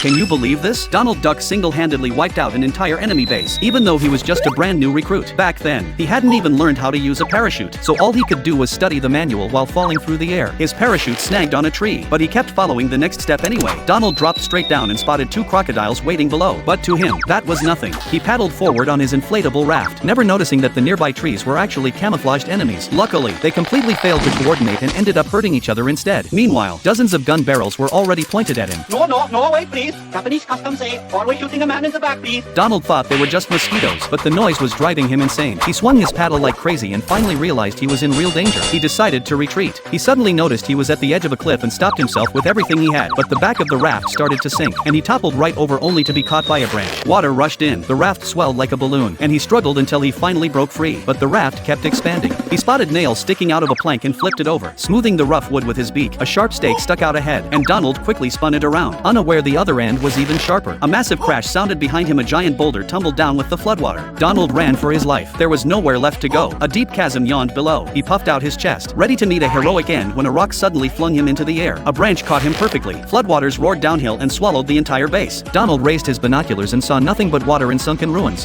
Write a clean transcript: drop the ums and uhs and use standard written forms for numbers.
Can you believe this? Donald Duck single-handedly wiped out an entire enemy base, even though he was just a brand new recruit. Back then, he hadn't even learned how to use a parachute, so all he could do was study the manual while falling through the air. His parachute snagged on a tree, but he kept following the next step anyway. Donald dropped straight down and spotted two crocodiles waiting below, but to him, that was nothing. He paddled forward on his inflatable raft, never noticing that the nearby trees were actually camouflaged enemies. Luckily, they completely failed to coordinate and ended up hurting each other instead. Meanwhile, dozens of gun barrels were already pointed at him. No, wait, please. Japanese customs say, always shooting a man in the back, please. Donald thought they were just mosquitoes, but the noise was driving him insane. He swung his paddle like crazy and finally realized he was in real danger. He decided to retreat. He suddenly noticed he was at the edge of a cliff and stopped himself with everything he had, but the back of the raft started to sink, and he toppled right over only to be caught by a branch. Water rushed in, the raft swelled like a balloon, and he struggled until he finally broke free, but the raft kept expanding. He spotted nails sticking out of a plank and flipped it over, smoothing the rough wood with his beak. A sharp stake stuck out ahead, and Donald quickly spun it around, unaware the other end was even sharper. A massive crash sounded behind him. A giant boulder tumbled down with the floodwater. Donald ran for his life. There was nowhere left to go. A deep chasm yawned below. He puffed out his chest, ready to meet a heroic end when a rock suddenly flung him into the air. A branch caught him perfectly. Floodwaters roared downhill and swallowed the entire base. Donald raised his binoculars and saw nothing but water and sunken ruins.